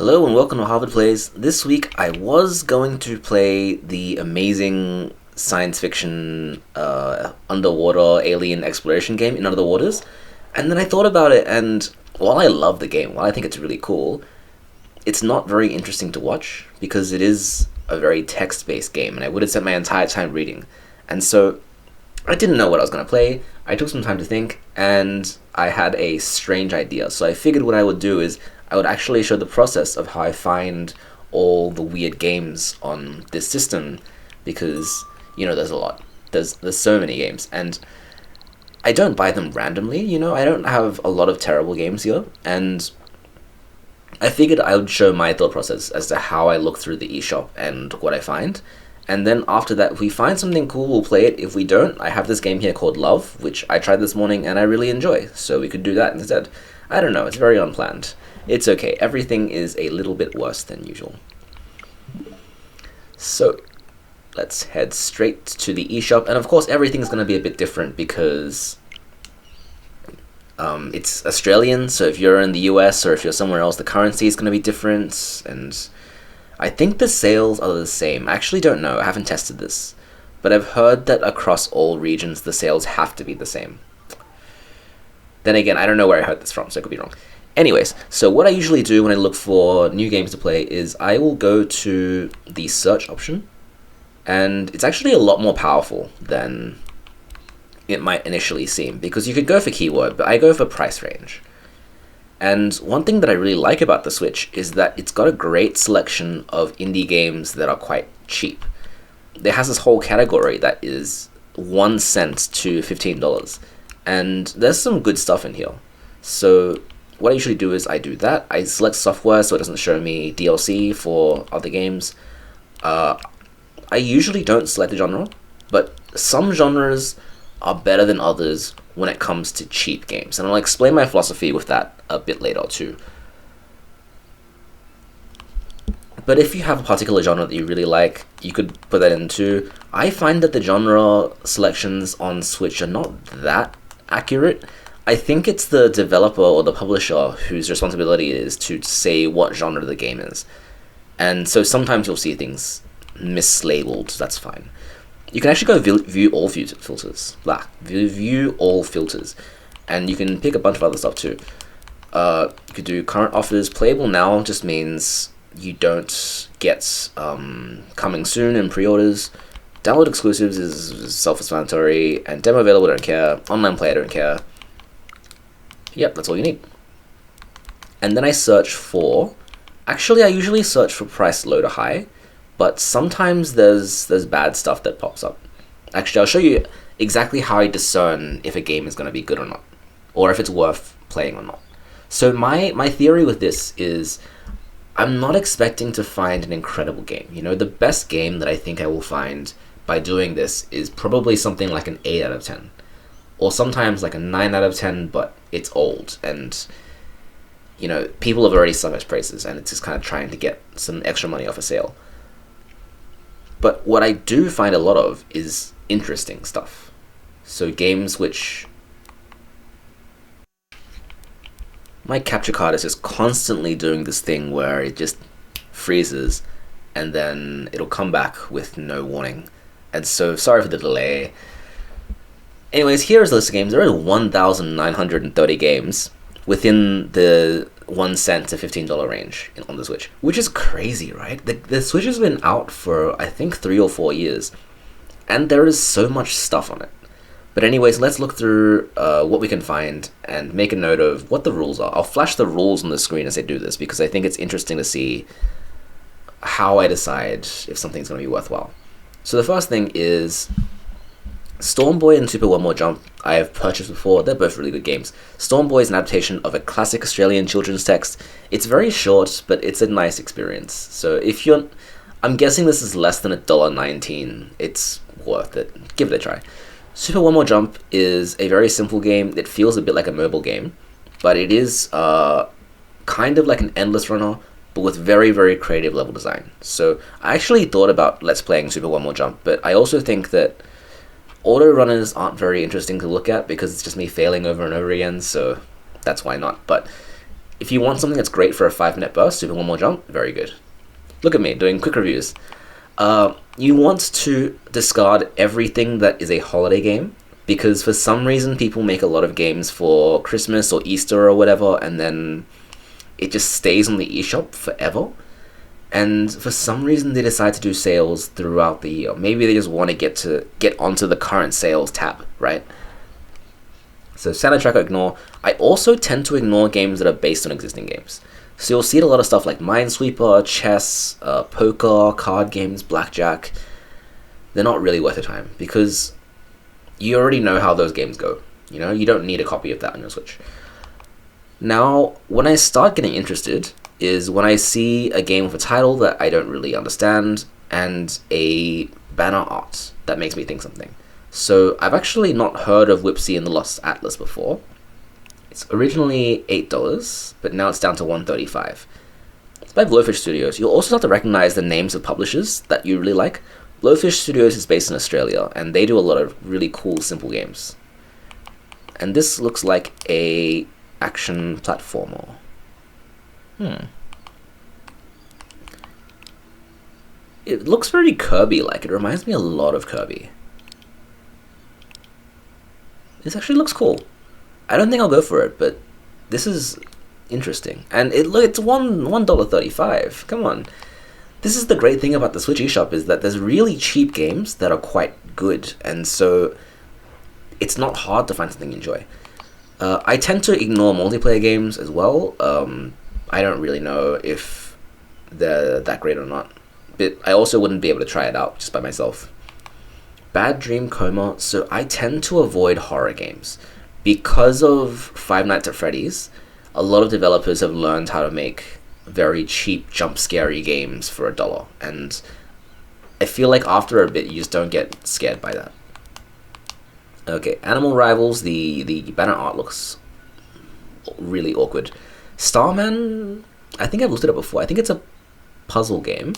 Hello and welcome to Harvard Plays. This week I was going to play the amazing science fiction underwater alien exploration game In Under the Waters, and then I thought about it, and while I love the game, while I think it's really cool, it's not very interesting to watch because it is a very text-based game and I would have spent my entire time reading. And so I didn't know what I was going to play. I took some time to think and I had a strange idea. So I figured what I would do is I would actually show the process of how I find all the weird games on this system, because, you know, there's a lot. There's so many games, and I don't buy them randomly, you know? I don't have a lot of terrible games here, and I figured I would show my thought process as to how I look through the eShop and what I find. And then after that, if we find something cool, we'll play it. If we don't, I have this game here called Love, which I tried this morning and I really enjoy, so we could do that instead. I don't know, it's very unplanned. It's okay, everything is a little bit worse than usual. So, let's head straight to the eShop, and of course everything's going to be a bit different because it's Australian, so if you're in the US or if you're somewhere else, the currency is going to be different, and I think the sales are the same. I actually don't know, I haven't tested this, but I've heard that across all regions the sales have to be the same. Then again, I don't know where I heard this from, so I could be wrong. Anyways, so what I usually do when I look for new games to play is I will go to the search option, and it's actually a lot more powerful than it might initially seem, because you could go for keyword, but I go for price range. And one thing that I really like about the Switch is that it's got a great selection of indie games that are quite cheap. It has this whole category that is 1 cent to $15, and there's some good stuff in here. So what I usually do is I do that. I select software so it doesn't show me DLC for other games. I usually don't select the genre, but some genres are better than others when it comes to cheap games. And I'll explain my philosophy with that a bit later too. But if you have a particular genre that you really like, you could put that in too. I find that the genre selections on Switch are not that accurate. I think it's the developer or the publisher whose responsibility it is to say what genre the game is. And so sometimes you'll see things mislabeled, that's fine. You can actually go view all filters. View all filters. And you can pick a bunch of other stuff too. You could do current offers. Playable now just means you don't get coming soon in pre-orders. Download exclusives is self-explanatory. And demo available, don't care. Online play, I don't care. Yep, that's all you need. And then I search for... Actually, I usually search for price low to high, but sometimes there's bad stuff that pops up. Actually, I'll show you exactly how I discern if a game is going to be good or not, or if it's worth playing or not. So my theory with this is I'm not expecting to find an incredible game. You know, the best game that I think I will find by doing this is probably something like an 8 out of 10. Or sometimes like a 9 out of 10, but it's old, and, you know, people have already sung its praises, and it's just kind of trying to get some extra money off a sale. But what I do find a lot of is interesting stuff. So games which... My capture card is just constantly doing this thing where it just freezes, and then it'll come back with no warning. And so, sorry for the delay. Anyways, here is the list of games. There are 1,930 games within the 1 cent to $15 range on the Switch, which is crazy, right? The Switch has been out for, I think, 3 or 4 years, and there is so much stuff on it. But anyways, let's look through what we can find and make a note of what the rules are. I'll flash the rules on the screen as I do this because I think it's interesting to see how I decide if something's going to be worthwhile. So the first thing is... Storm Boy and Super One More Jump I have purchased before. They're both really good games. Storm Boy is an adaptation of a classic Australian children's text. It's very short, but it's a nice experience. So if you're... I'm guessing this is less than $1.19. It's worth it. Give it a try. Super One More Jump is a very simple game. It feels a bit like a mobile game, but it is kind of like an endless runner, but with very, very creative level design. So I actually thought about Let's Playing Super One More Jump, but I also think that auto runners aren't very interesting to look at because it's just me failing over and over again, so that's why not. But If you want something that's great for a 5-minute burst, Super One More Jump, very good. Look at me doing quick reviews. You want to discard everything that is a holiday game, because for some reason people make a lot of games for Christmas or Easter or whatever, and then it just stays on the eShop forever. And for some reason they decide to do sales throughout the year. Maybe they just want to get onto the current sales tab, right? So Santa Tracker ignore. I also tend to ignore games that are based on existing games. So you'll see a lot of stuff like Minesweeper, chess, poker, card games, blackjack. They're not really worth your time because you already know how those games go. You know, you don't need a copy of that on your Switch. Now, when I start getting interested is when I see a game with a title that I don't really understand and a banner art that makes me think something. So I've actually not heard of Whipsy and the Lost Atlas before. It's originally $8, but now it's down to $1.35. It's by Blowfish Studios. You'll also have to recognize the names of publishers that you really like. Blowfish Studios is based in Australia, and they do a lot of really cool, simple games. And this looks like a action platformer. It looks very Kirby-like. It reminds me a lot of Kirby. This actually looks cool. I don't think I'll go for it, but this is interesting. And it's $1.35. Come on. This is the great thing about the Switch eShop, is that there's really cheap games that are quite good, and so it's not hard to find something you enjoy. I tend to ignore multiplayer games as well. I don't really know if they're that great or not, but I also wouldn't be able to try it out just by myself. Bad Dream Coma. So I tend to avoid horror games. Because of Five Nights at Freddy's, a lot of developers have learned how to make very cheap jump scary games for $1, and I feel like after a bit you just don't get scared by that. Okay, Animal Rivals, the banner art looks really awkward. Starman, I think I've looked at it before. I think it's a puzzle game,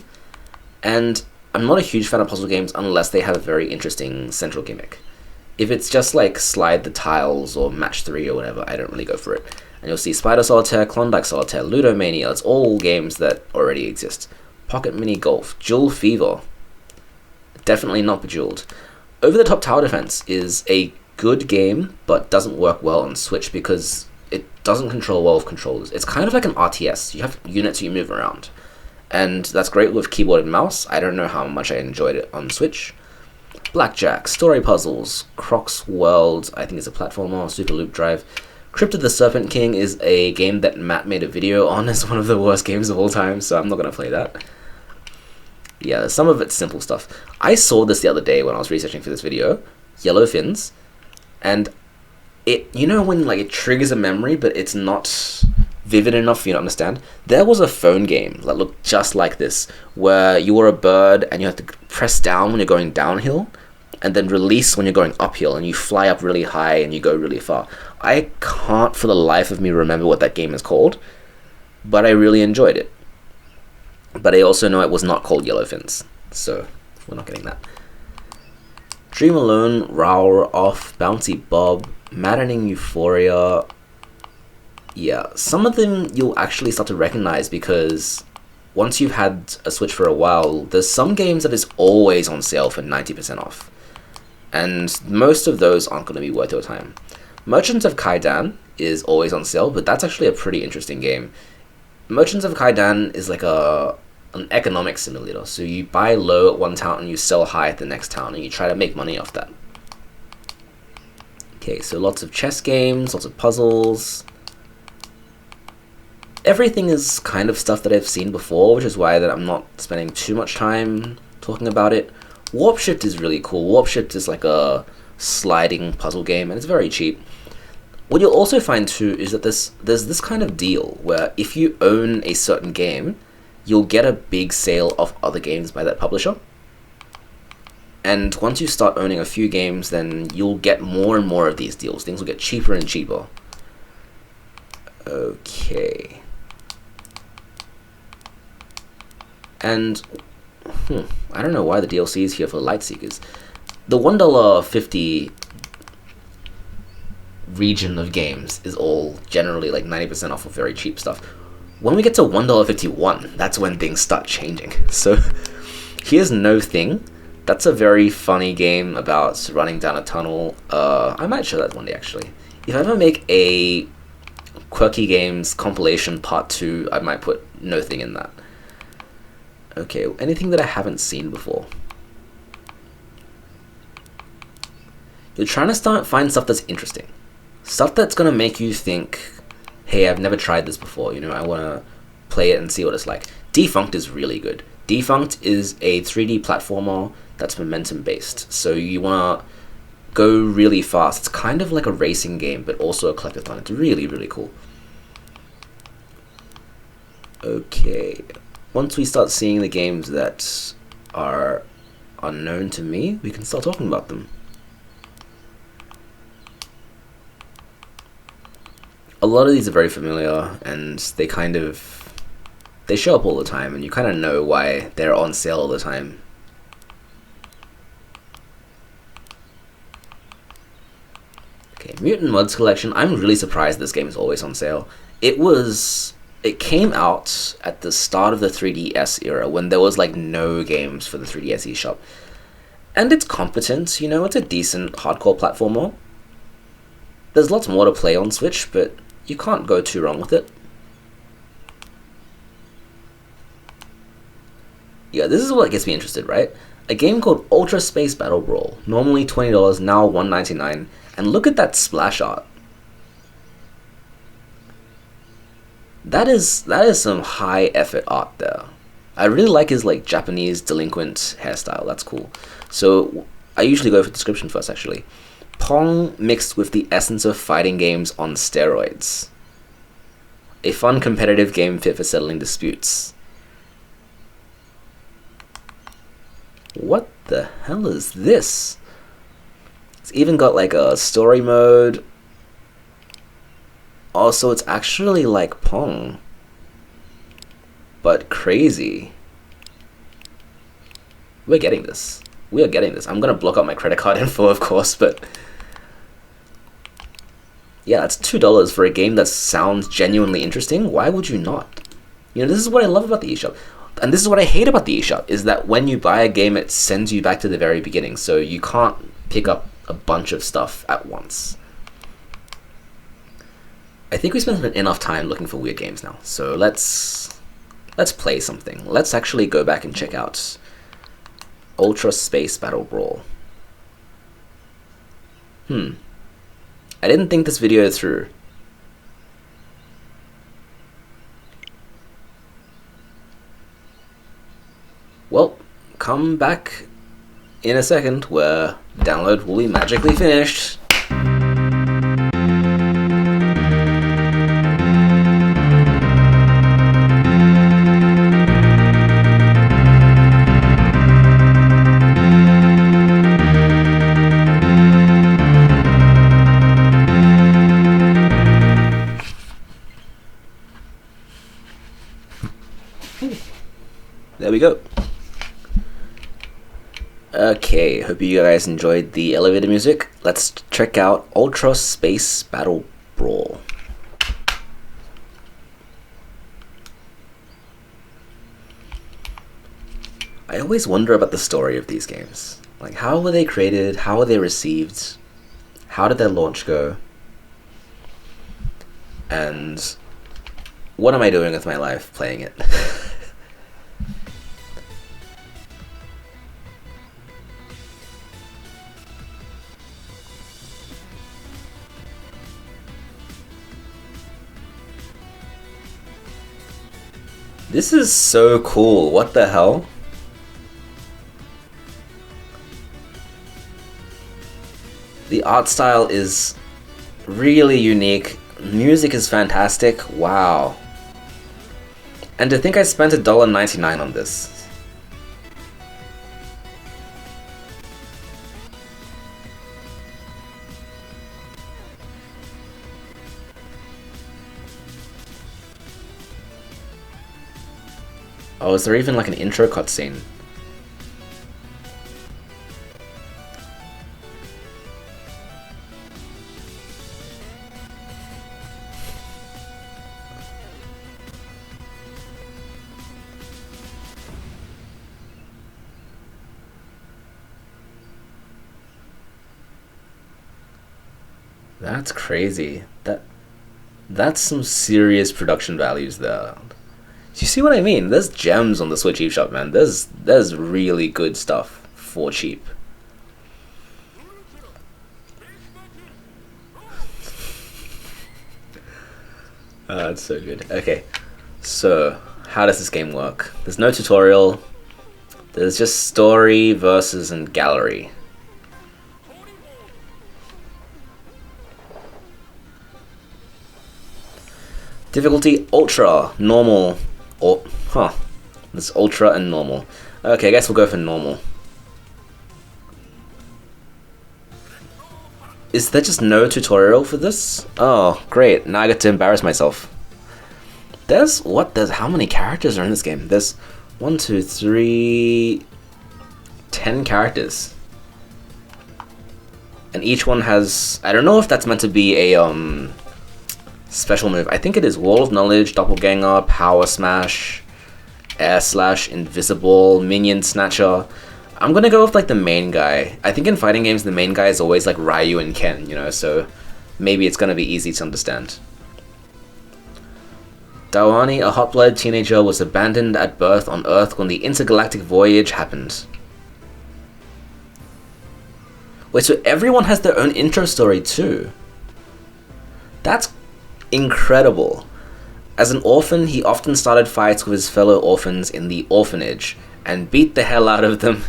and I'm not a huge fan of puzzle games unless they have a very interesting central gimmick. If it's just like slide the tiles or match 3 or whatever, I don't really go for it. And you'll see Spider Solitaire, Klondike Solitaire, Ludomania. It's all games that already exist. Pocket Mini Golf, Jewel Fever. Definitely not Bejeweled. Over the Top Tower Defense is a good game, but doesn't work well on Switch because it doesn't control well with controllers. It's kind of like an RTS. You have units you move around. And that's great with keyboard and mouse. I don't know how much I enjoyed it on Switch. Blackjack, Story Puzzles, Croc's World, I think it's a platformer, Super Loop Drive. Crypt of the Serpent King is a game that Matt made a video on as one of the worst games of all time, so I'm not going to play that. Yeah, some of it's simple stuff. I saw this the other day when I was researching for this video, Yellow Fins, and it, you know when like it triggers a memory but it's not vivid enough for you to understand? There was a phone game that looked just like this, where you were a bird and you have to press down when you're going downhill, and then release when you're going uphill, and you fly up really high and you go really far. I can't for the life of me remember what that game is called, but I really enjoyed it. But I also know it was not called Yellow Fins, so we're not getting that. Dream Alone, Rower Off, Bouncy Bob, Maddening Euphoria. Yeah, some of them you'll actually start to recognize because once you've had a Switch for a while, there's some games that is always on sale for 90% off. And most of those aren't going to be worth your time. Merchants of Kaidan is always on sale, but that's actually a pretty interesting game. Merchants of Kaidan is like an economic simulator. So you buy low at one town and you sell high at the next town, and you try to make money off that. Okay, so lots of chess games, lots of puzzles. Everything is kind of stuff that I've seen before, which is why that I'm not spending too much time talking about it. Warp Shift is really cool. Warp Shift is like a sliding puzzle game, and it's very cheap. What you'll also find too is that there's this kind of deal where if you own a certain game, you'll get a big sale of other games by that publisher. And once you start owning a few games, then you'll get more and more of these deals. Things will get cheaper and cheaper. Okay. And I don't know why the DLC is here for Light Seekers. The $1.50 region of games is all generally like 90% off of very cheap stuff. When we get to $1.51, that's when things start changing. So here's No Thing. That's a very funny game about running down a tunnel. I might show that one day actually. If I ever make a Quirky Games compilation part 2, I might put No Thing in that. Okay, anything that I haven't seen before. You're trying to find stuff that's interesting. Stuff that's gonna make you think, hey, I've never tried this before, you know, I wanna play it and see what it's like. Defunct is really good. Defunct is a 3D platformer that's momentum based. So you wanna go really fast. It's kind of like a racing game, but also a collectathon. It's really, really cool. Okay. Once we start seeing the games that are unknown to me, we can start talking about them. A lot of these are very familiar, and they show up all the time, and you kind of know why they're on sale all the time. Okay, Mutant Mods Collection. I'm really surprised this game is always on sale. It came out at the start of the 3DS era when there was like no games for the 3DS eShop. And it's competent, you know, it's a decent hardcore platformer. There's lots more to play on Switch, but you can't go too wrong with it. Yeah, this is what gets me interested, right? A game called Ultra Space Battle Brawl. Normally $20, now $1.99. And look at that splash art. That is some high effort art there. I really like his like Japanese delinquent hairstyle. That's cool. So I usually go for description first actually. Pong mixed with the essence of fighting games on steroids. A fun competitive game fit for settling disputes. What the hell is this? It's even got like a story mode. Also, it's actually like Pong, but crazy. We're getting this. We are getting this. I'm gonna block out my credit card info, of course, but yeah, it's $2 for a game that sounds genuinely interesting. Why would you not? You know, this is what I love about the eShop. And this is what I hate about the eShop, is that when you buy a game, it sends you back to the very beginning, so you can't pick up a bunch of stuff at once. I think we spent enough time looking for weird games now, so let's play something. Let's actually go back and check out Ultra Space Battle Brawl. I didn't think this video through. Well, come back in a second where download will be magically finished. There we go. Okay, hope you guys enjoyed the elevator music. Let's check out Ultra Space Battle Brawl. I always wonder about the story of these games. Like, how were they created? How were they received? How did their launch go? And what am I doing with my life playing it? This is so cool. What the hell? The art style is really unique. Music is fantastic. Wow. And to think I spent $1.99 on this. Oh, is there even like an intro cutscene? That's crazy. That's some serious production values there. Do you see what I mean? There's gems on the Switch eShop, man. There's really good stuff for cheap. That's so good. Okay, so how does this game work? There's no tutorial. There's just story, versus, and gallery. Difficulty ultra, normal, or there's ultra and normal. Okay, I guess we'll go for normal. Is there just no tutorial for this? Oh, great. Now I get to embarrass myself. There's how many characters are in this game? There's 1, 2, 3, 10 characters. And each one has, I don't know if that's meant to be a special move. I think it is Wall of Knowledge, Doppelganger, Power Smash, Air Slash, Invisible, Minion Snatcher. I'm gonna go with like the main guy. I think in fighting games the main guy is always like Ryu and Ken, you know, so maybe it's gonna be easy to understand. Dawani, a hot-blooded teenager, was abandoned at birth on Earth when the intergalactic voyage happened. Wait, so everyone has their own intro story too? That's incredible. As an orphan, he often started fights with his fellow orphans in the orphanage and beat the hell out of them,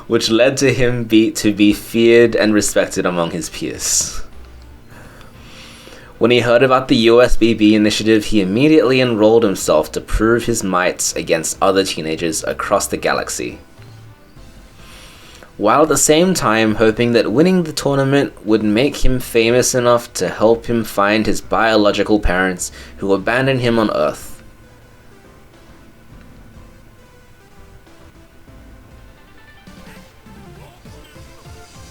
which led to him to be feared and respected among his peers. When he heard about the USBB initiative, he immediately enrolled himself to prove his might against other teenagers across the galaxy, while at the same time hoping that winning the tournament would make him famous enough to help him find his biological parents who abandoned him on Earth.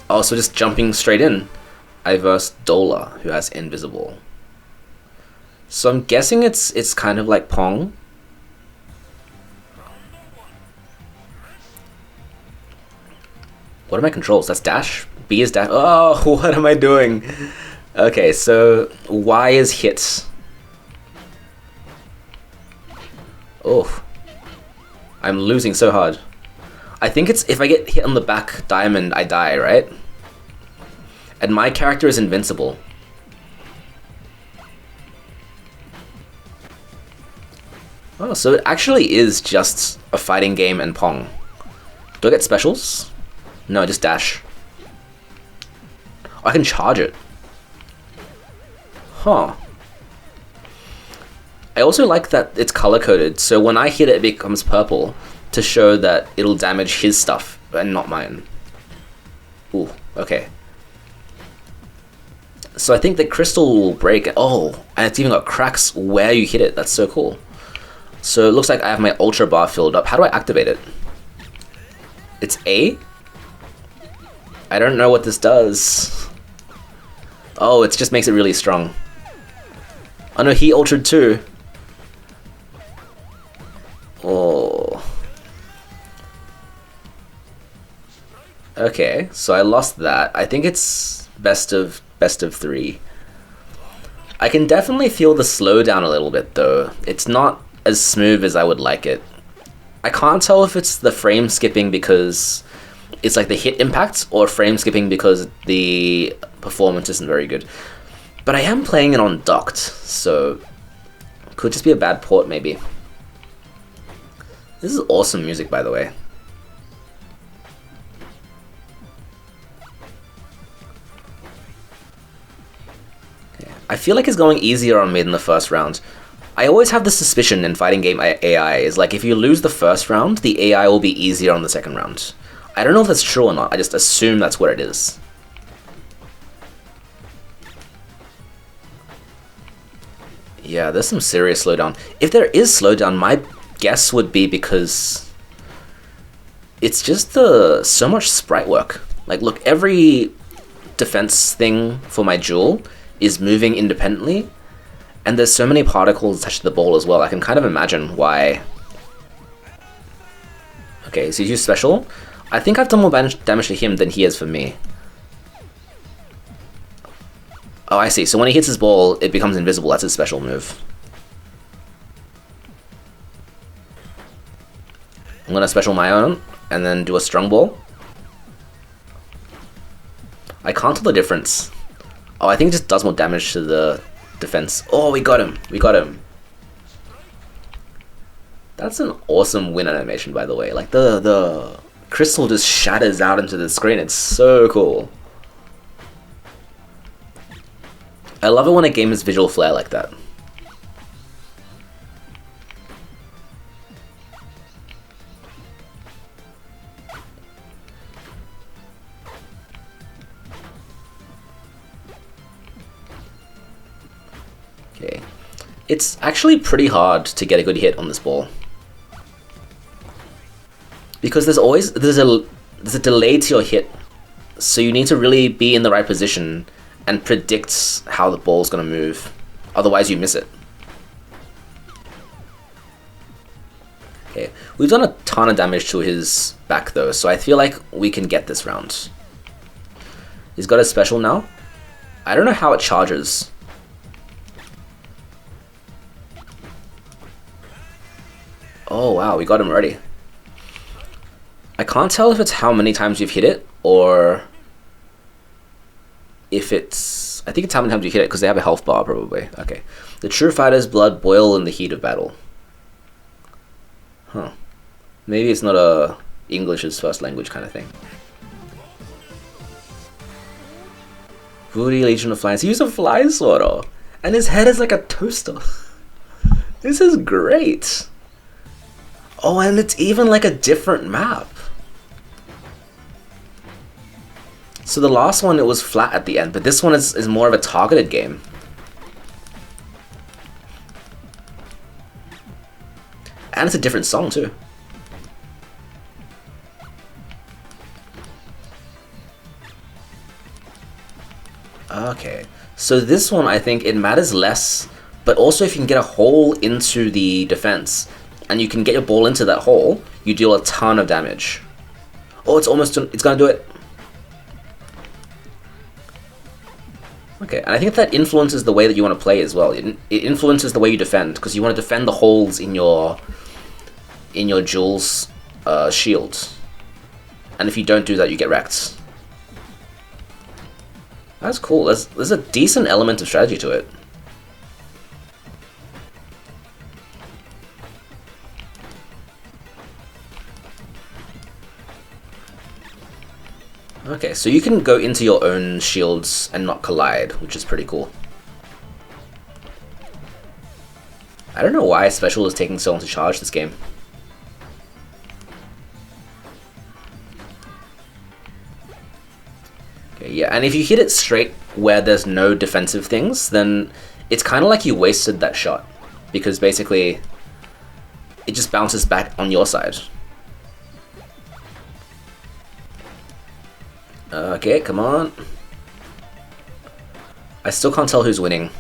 Also, just jumping straight in, I versed Dola, who has Invisible. So I'm guessing it's kind of like Pong. What are my controls? That's dash? B is dash? Oh, what am I doing? Okay, so Y is hit. Oh, I'm losing so hard. I think it's if I get hit on the back diamond, I die, right? And my character is invincible. Oh, so it actually is just a fighting game and Pong. Do I get specials? No, just dash. I can charge it. Huh. I also like that it's color-coded, so when I hit it, it becomes purple to show that it'll damage his stuff and not mine. Ooh, okay. So I think the crystal will break. Oh, and it's even got cracks where you hit it. That's so cool. So it looks like I have my ultra bar filled up. How do I activate it? It's A? I don't know what this does. Oh, it just makes it really strong. Oh no, he ultraed too. Oh. Okay, so I lost that. I think it's best of 3. I can definitely feel the slowdown a little bit though. It's not as smooth as I would like it. I can't tell if it's the frame skipping because it's like the hit impact or frame skipping because the performance isn't very good. But I am playing it on docked, so could just be a bad port maybe. This is awesome music, by the way. Okay. I feel like it's going easier on me than the first round. I always have the suspicion in fighting game AI is like if you lose the first round, the AI will be easier on the second round. I don't know if that's true or not, I just assume that's what it is. Yeah, there's some serious slowdown. If there is slowdown, my guess would be because it's just so much sprite work. Like, look, every defense thing for my jewel is moving independently, and there's so many particles attached to the ball as well. I can kind of imagine why. Okay, so he's used special. I think I've done more damage to him than he has for me. Oh, I see. So when he hits his ball, it becomes invisible. That's his special move. I'm gonna special my own, and then do a strong ball. I can't tell the difference. Oh, I think it just does more damage to the defense. Oh, we got him. We got him. That's an awesome win animation, by the way. Like, the crystal just shatters out into the screen. It's so cool. I love it when a game has visual flair like that. Okay. It's actually pretty hard to get a good hit on this ball. Because there's a delay to your hit. So you need to really be in the right position and predict how the ball's gonna move. Otherwise you miss it. Okay, we've done a ton of damage to his back though, so I feel like we can get this round. He's got a special now. I don't know how it charges. Oh wow, we got him already. I can't tell if it's how many times you've hit it, or if it's... I think it's how many times you hit it, because they have a health bar, probably. Okay. The true fighter's blood boil in the heat of battle. Huh. Maybe it's not a English's first language kind of thing. Voodoo Legion of Flies. He used a fly swatter, and his head is like a toaster. This is great. Oh, and it's even like a different map. So the last one, it was flat at the end, but this one is more of a targeted game. And it's a different song too. Okay, so this one, I think it matters less, but also if you can get a hole into the defense, and you can get your ball into that hole, you deal a ton of damage. Oh, it's almost done. It's gonna do it. Okay, and I think that influences the way that you want to play as well. It influences the way you defend, because you want to defend the holes in your Jules shield. And if you don't do that, you get wrecked. That's cool. There's a decent element of strategy to it. Okay, so you can go into your own shields and not collide, which is pretty cool. I don't know why Special is taking so long to charge this game. Okay, yeah, and if you hit it straight where there's no defensive things, then it's kind of like you wasted that shot. Because basically, it just bounces back on your side. Okay, come on. I still can't tell who's winning.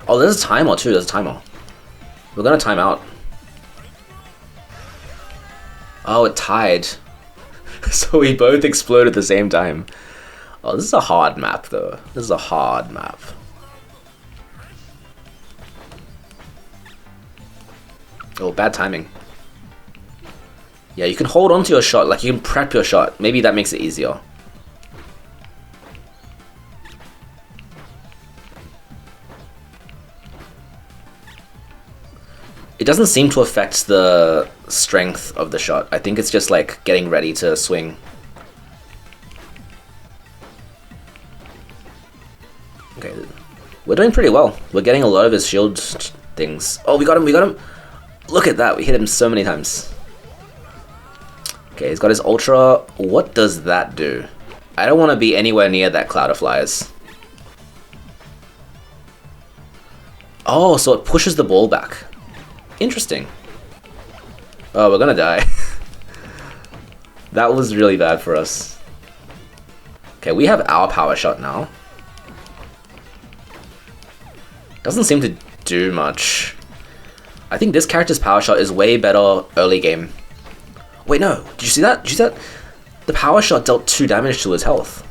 Oh, there's a timer too, there's a timer. We're gonna time out. Oh, it tied. So we both exploded at the same time. Oh, this is a hard map though. This is a hard map. Oh, bad timing. Yeah, you can hold on to your shot, like you can prep your shot. Maybe that makes it easier. It doesn't seem to affect the strength of the shot. I think it's just like getting ready to swing. Okay, we're doing pretty well. We're getting a lot of his shield things. Oh, we got him, we got him. Look at that, we hit him so many times. Okay, he's got his ultra. What does that do? I don't want to be anywhere near that cloud of flyers. Oh, so it pushes the ball back. Interesting. Oh, we're gonna die. That was really bad for us. Okay, we have our power shot now. Doesn't seem to do much. I think this character's power shot is way better early game. Wait, no. Did you see that? Did you see that? The power shot dealt 2 damage to his health.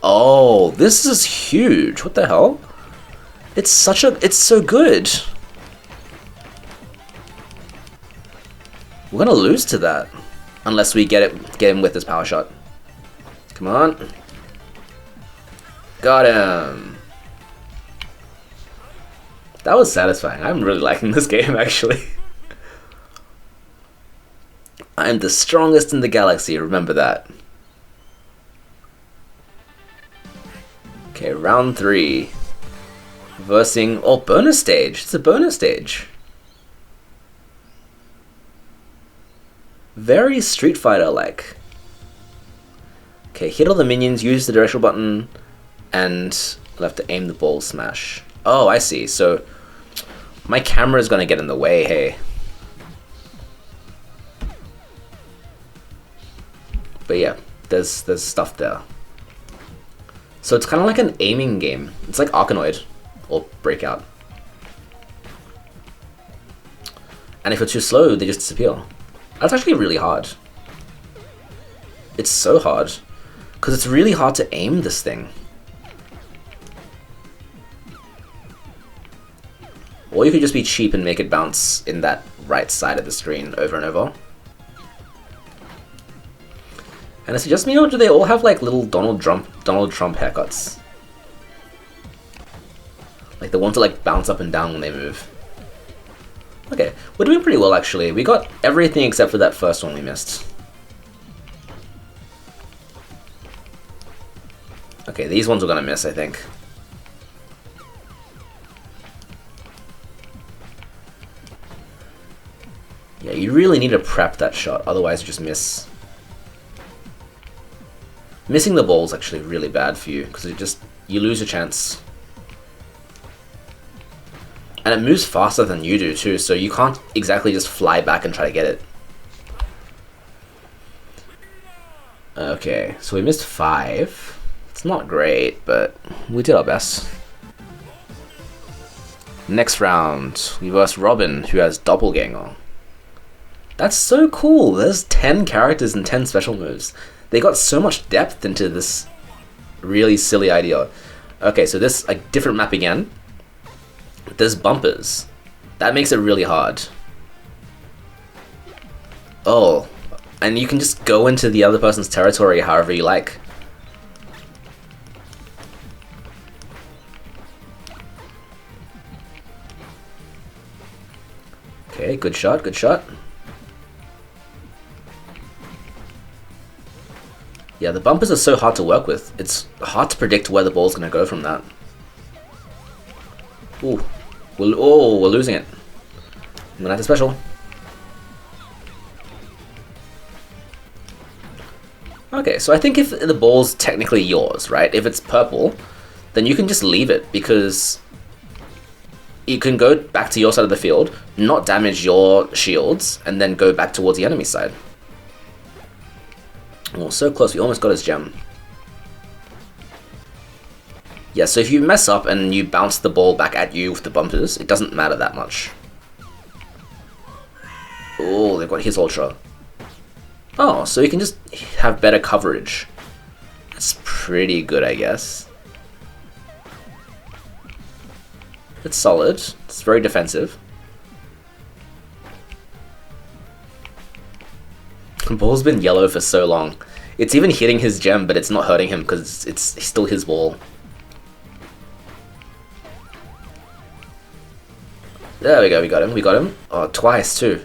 Oh, this is huge. What the hell? It's so good. We're gonna lose to that. Unless we get him with this power shot. Come on. Got him. That was satisfying. I'm really liking this game, actually. I'm the strongest in the galaxy, remember that. Okay, round 3. Versing... Oh, bonus stage. It's a bonus stage. Very Street Fighter-like. Okay, hit all the minions, use the directional button, and I'll have to aim the ball smash. Oh, I see. So, my camera is going to get in the way, hey. But yeah, there's stuff there. So it's kind of like an aiming game. It's like Arkanoid or Breakout. And if you're too slow, they just disappear. That's actually really hard. It's so hard. Because it's really hard to aim this thing. Or you could just be cheap and make it bounce in that right side of the screen over and over. And is it just me, or do they all have like little Donald Trump haircuts? Like the ones that like bounce up and down when they move. Okay, we're doing pretty well actually. We got everything except for that first one we missed. Okay, these ones we're gonna miss, I think. Yeah, you really need to prep that shot, otherwise you just miss. Missing the ball is actually really bad for you, because you lose a chance. And it moves faster than you do too, so you can't exactly just fly back and try to get it. Okay, so we missed 5. It's not great, but we did our best. Next round, we verse Robin, who has Doppelganger. That's so cool! There's 10 characters and 10 special moves. They got so much depth into this really silly idea. Okay, so this a different map again. There's bumpers. That makes it really hard. Oh, and you can just go into the other person's territory however you like. Okay, good shot, good shot. Yeah, the bumpers are so hard to work with. It's hard to predict where the ball's going to go from that. Ooh. We're losing it. I'm going to have to special. Okay, so I think if the ball's technically yours, right? If it's purple, then you can just leave it because you can go back to your side of the field, not damage your shields, and then go back towards the enemy side. Oh, so close, we almost got his gem. Yeah, so if you mess up and you bounce the ball back at you with the bumpers, it doesn't matter that much. Oh, they've got his ultra. Oh, so you can just have better coverage. That's pretty good, I guess. It's solid. It's very defensive. The ball's been yellow for so long. It's even hitting his gem, but it's not hurting him because it's still his ball. There we go, we got him. Oh, twice too.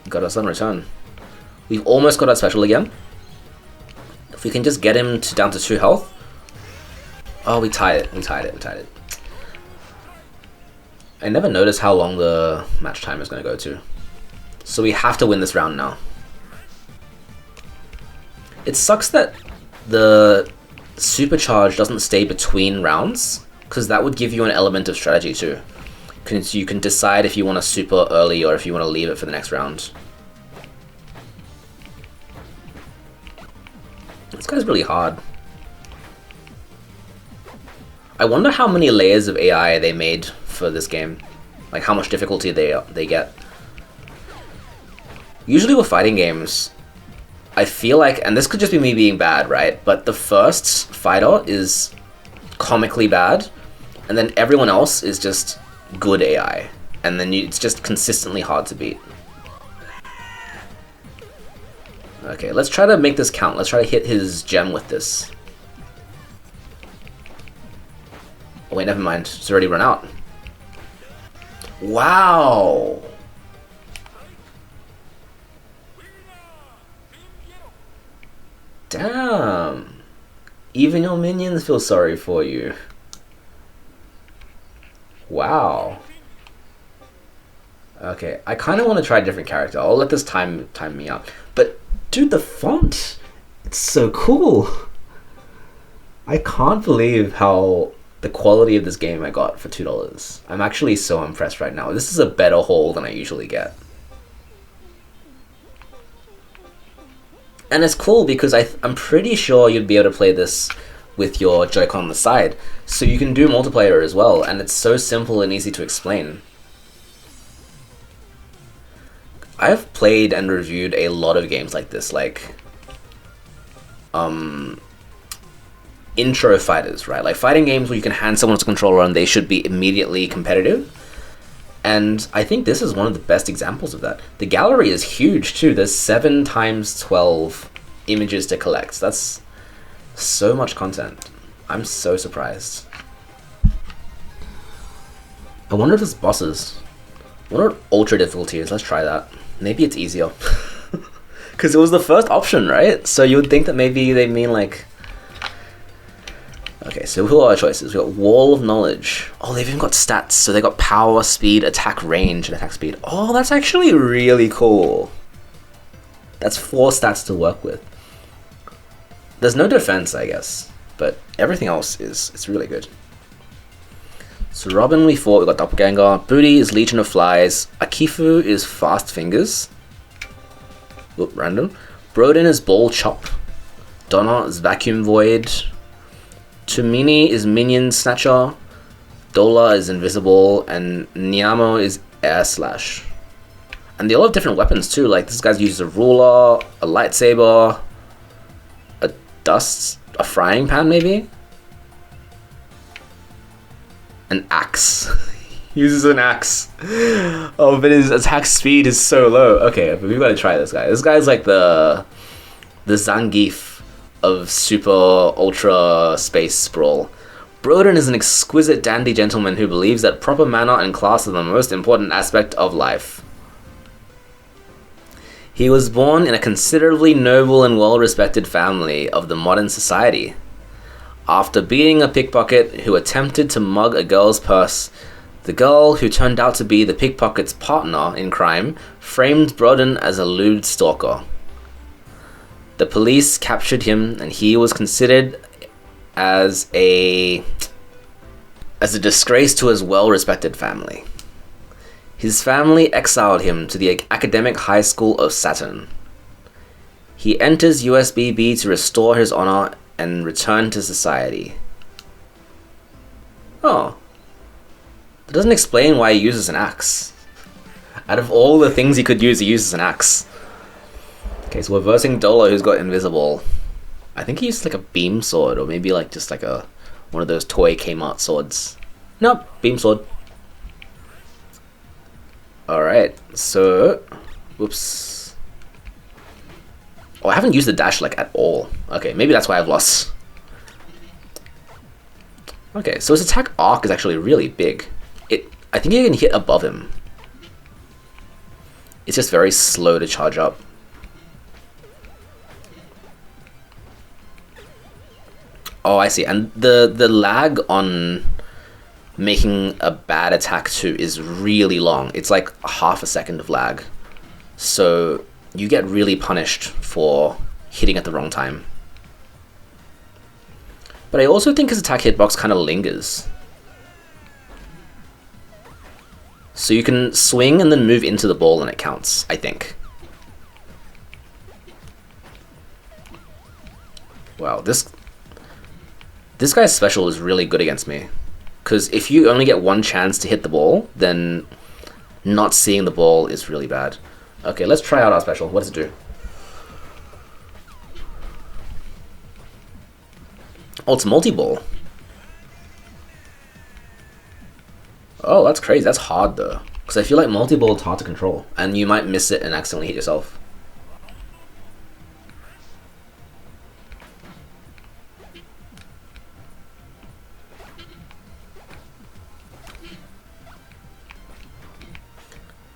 Got us on return. We've almost got our special again. If we can just get him down to 2 health. Oh, we tied it. I never noticed how long the match time is going to go to. So we have to win this round now. It sucks that the supercharge doesn't stay between rounds, because that would give you an element of strategy too. You can decide if you want to super early or if you want to leave it for the next round. This guy's really hard. I wonder how many layers of AI they made for this game. Like how much difficulty they get. Usually with fighting games, I feel like, and this could just be me being bad, right? But the first fighter is comically bad, and then everyone else is just good AI. And then it's just consistently hard to beat. Okay, let's try to make this count. Let's try to hit his gem with this. Oh, wait, never mind. It's already run out. Wow! Damn! Even your minions feel sorry for you. Wow. Okay, I kind of want to try a different character. I'll let this time me out. But, dude, the font! It's so cool! I can't believe how the quality of this game I got for $2. I'm actually so impressed right now. This is a better haul than I usually get. And it's cool because I'm pretty sure you'd be able to play this with your Joy-Con on the side. So you can do multiplayer as well, and it's so simple and easy to explain. I've played and reviewed a lot of games like this, like intro fighters, right? Like fighting games where you can hand someone a controller and they should be immediately competitive. And I think this is one of the best examples of that. The gallery is huge too. There's 7 times 12 images to collect. That's so much content. I'm so surprised. I wonder if there's bosses. I wonder what ultra difficulty is. Let's try that. Maybe it's easier. Because it was the first option, right? So you would think that maybe they mean like... Okay, so who are our choices? We've got Wall of Knowledge. Oh, they've even got stats. So they got power, speed, attack range, and attack speed. Oh, that's actually really cool. That's 4 stats to work with. There's no defense, I guess. But everything else it's really good. So Robin we fought, we got Doppelganger. Booty is Legion of Flies. Akifu is Fast Fingers. Oop, random. Broden is Ball Chop. Donna is Vacuum Void. Tumini is Minion Snatcher. Dola is Invisible. And Nyamo is Air Slash. And they all have different weapons too. Like this guy's uses a ruler, a lightsaber, a frying pan maybe? An axe. He uses an axe. Oh, but his attack speed is so low. Okay, but we've got to try this guy. This guy's like the Zangief of Super Ultra Space Brawl. Broden is an exquisite dandy gentleman who believes that proper manner and class are the most important aspect of life. He was born in a considerably noble and well-respected family of the modern society. After beating a pickpocket who attempted to mug a girl's purse, the girl, who turned out to be the pickpocket's partner in crime, framed Broden as a lewd stalker. The police captured him, and he was considered as a disgrace to his well-respected family. His family exiled him to the academic high school of Saturn. He enters USBB to restore his honor and return to society. Oh. That doesn't explain why he uses an axe. Out of all the things he could use, he uses an axe. Okay, so we're versing Dolo, who's got invisible. I think he uses like a beam sword, or maybe like just like one of those toy Kmart swords. Nope, beam sword. Alright, so... Whoops. Oh, I haven't used the dash like at all. Okay, maybe that's why I've lost. Okay, so his attack arc is actually really big. I think you can hit above him. It's just very slow to charge up. Oh, I see. And the lag on making a bad attack too is really long. It's like half a second of lag. So you get really punished for hitting at the wrong time. But I also think his attack hitbox kind of lingers. So you can swing and then move into the ball and it counts, I think. Wow, this guy's special is really good against me. Because if you only get one chance to hit the ball, then not seeing the ball is really bad. Okay, let's try out our special. What does it do? Oh, it's multi-ball. Oh, that's crazy. That's hard though. Because I feel like multi-ball is hard to control. And you might miss it and accidentally hit yourself.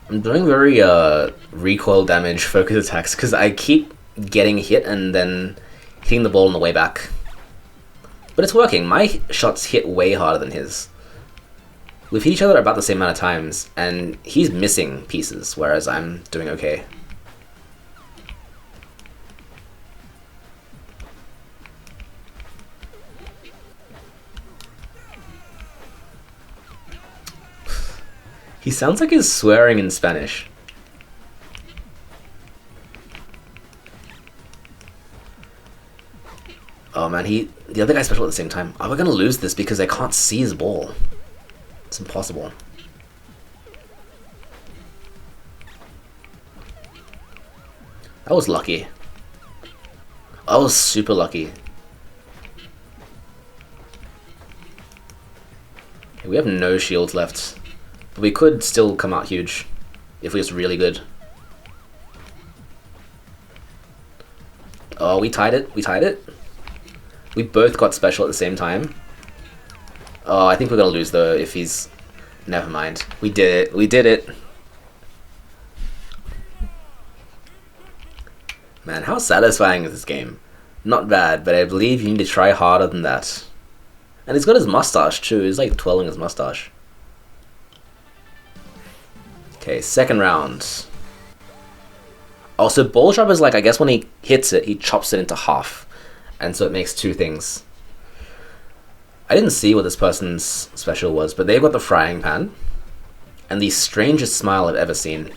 I'm doing very recoil damage focus attacks because I keep getting hit and then hitting the ball on the way back. But it's working. My shots hit way harder than his. We've hit each other about the same amount of times, and he's missing pieces, whereas I'm doing okay. He sounds like he's swearing in Spanish. Oh man, the other guy's special at the same time. Are we gonna lose this because I can't see his ball? It's impossible. I was lucky. I was super lucky. Okay, we have no shields left. But we could still come out huge if we're just really good. Oh, we tied it. We tied it. We both got special at the same time. Oh, I think we're gonna lose though if he's... Never mind. We did it. We did it. Man, how satisfying is this game? Not bad, but I believe you need to try harder than that. And he's got his mustache too. He's like twirling his mustache. Okay, second round. Oh, so ball chop is like, I guess when he hits it, he chops it into half. And so it makes two things. I didn't see what this person's special was, but they've got the frying pan. And the strangest smile I've ever seen.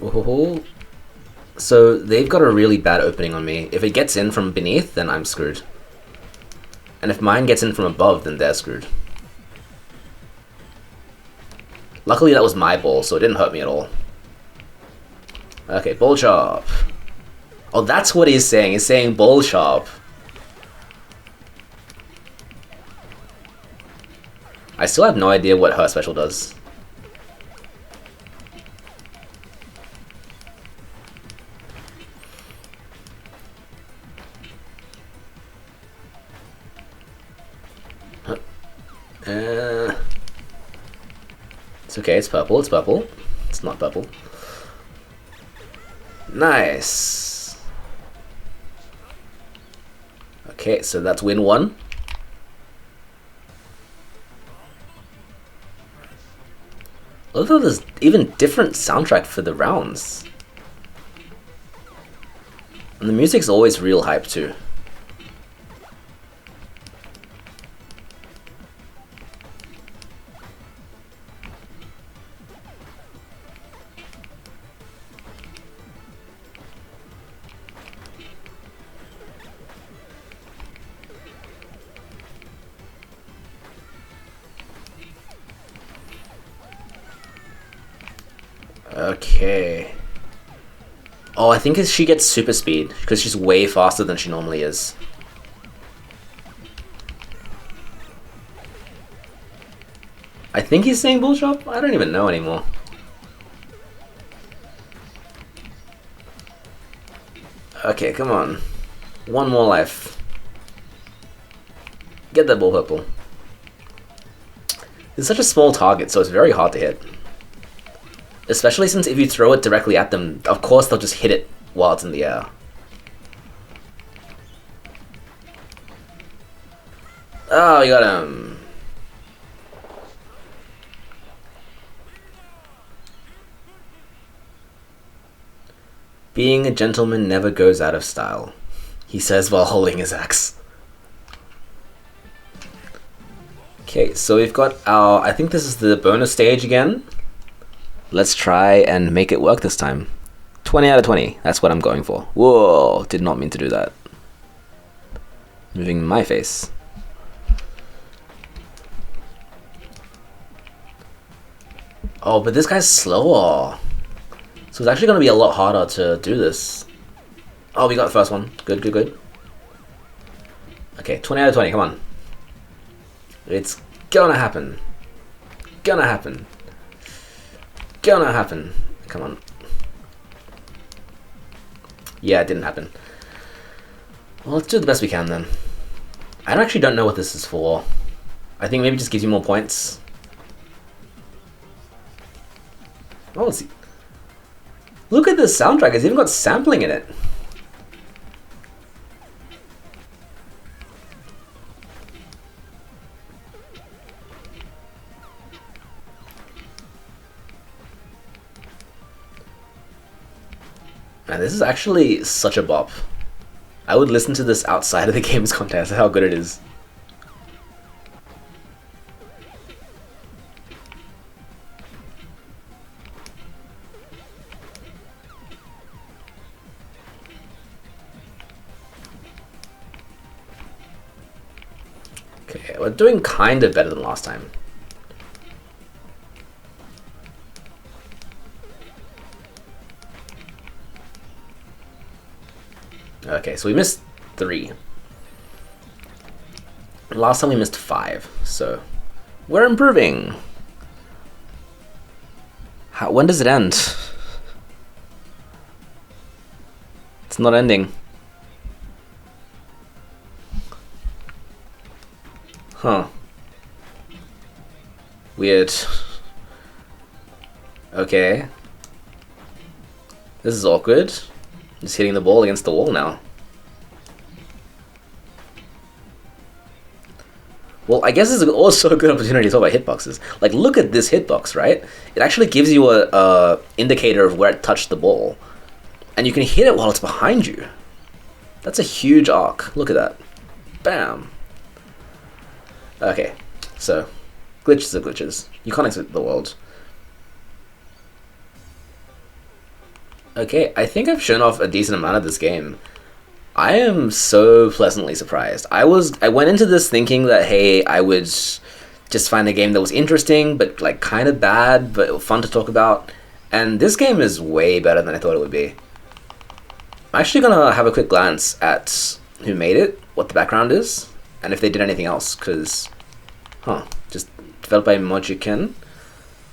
Ooh. So they've got a really bad opening on me. If it gets in from beneath, then I'm screwed. And if mine gets in from above, then they're screwed. Luckily that was my ball, so it didn't hurt me at all. Okay, ball chop. Oh, that's what he's saying. He's saying ball chop. I still have no idea what her special does. It's okay, it's purple, it's purple. It's not purple. Nice. Okay, so that's win one. Although there's even different soundtrack for the rounds. And the music's always real hype too. Okay. Oh, I think she gets super speed because she's way faster than she normally is. I think he's saying bull chop? I don't even know anymore. Okay, come on. One more life. Get that ball purple. It's such a small target, so it's very hard to hit. Especially since if you throw it directly at them, of course they'll just hit it while it's in the air. Oh, you got him. Being a gentleman never goes out of style, he says while holding his axe. Okay, so we've got our... I think this is the bonus stage again. Let's try and make it work this time. 20 out of 20. That's what I'm going for. Whoa, did not mean to do that. moving my face. Oh, but this guy's slower. So it's actually going to be a lot harder to do this. Oh, we got the first one. Good, good, good. Okay, 20 out of 20, come on. It's gonna happen. Gonna happen. Gonna happen. Come on. Yeah, it didn't happen. Well, let's do the best we can then. I actually don't know what this is for. I think maybe it just gives you more points. Oh, let's see. Look at this soundtrack, it's even got sampling in it. Man, this is actually such a bop. I would listen to this outside of the game's context, how good it is. Okay, we're doing kind of better than last time. Okay, so we missed 3. Last time we missed 5, so we're improving. When does it end? It's not ending. Huh. Weird. Okay. This is awkward. Just hitting the ball against the wall now. Well, I guess this is also a good opportunity to talk about hitboxes. Like, look at this hitbox, right? It actually gives you a indicator of where it touched the ball. And you can hit it while it's behind you. That's a huge arc. Look at that. Bam. Okay, so glitches are glitches. You can't exit the world. Okay, I think I've shown off a decent amount of this game. I am so pleasantly surprised. I went into this thinking that, hey, I would just find a game that was interesting, but like kind of bad, but fun to talk about. And this game is way better than I thought it would be. I'm actually gonna have a quick glance at who made it, what the background is, and if they did anything else, because, just developed by Mojiken,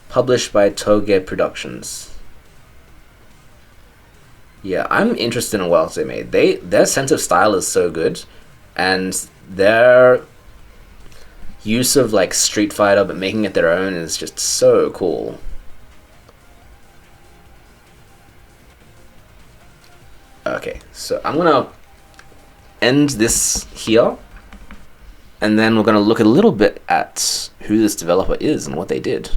published by Toge Productions. Yeah, I'm interested in what else they made. Their sense of style is so good, and their use of like Street Fighter but making it their own is just so cool. Okay, so I'm gonna end this here, and then we're gonna look a little bit at who this developer is and what they did.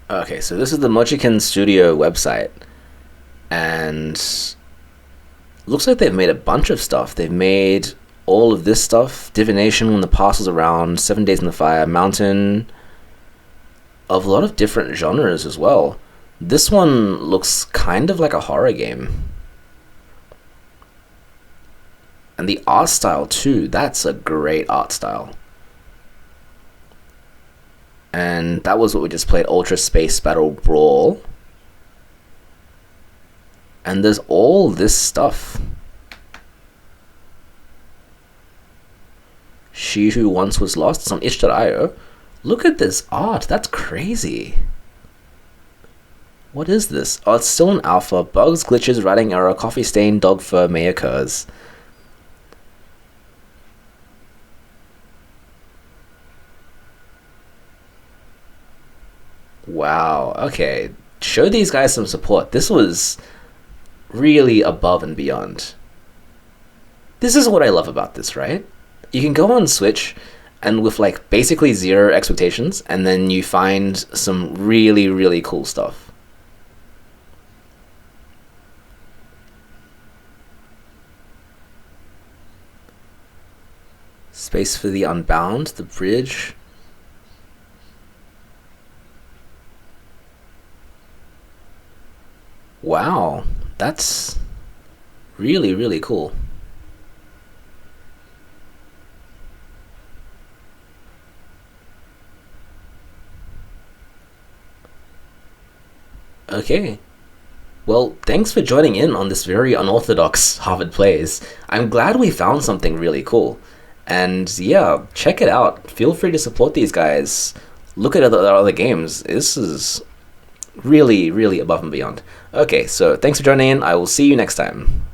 Okay, so this is the Mochiken Studio website, and looks like they've made a bunch of stuff. They've made all of this stuff: Divination, When the Parcel's Around, 7 Days in the Fire, Mountain, of a lot of different genres as well. This one looks kind of like a horror game. And the art style too, that's a great art style. And that was what we just played, Ultra Space Battle Brawl. And there's all this stuff. She Who Once Was Lost. It's on itch.io. Look at this art. That's crazy. What is this? Oh, it's still an alpha. Bugs, glitches, writing error, coffee stain, dog fur may occurs. Wow. Okay. Show these guys some support. This was really above and beyond. This is what I love about this, right? You can go on Switch and with like basically zero expectations, and then you find some really, really cool stuff. Space for the Unbound, the bridge. Wow, that's really, really cool. Okay. Well, thanks for joining in on this very unorthodox Harvard Plays. I'm glad we found something really cool. And yeah, check it out. Feel free to support these guys. Look at other games. This is really, really above and beyond. Okay, so thanks for joining in. I will see you next time.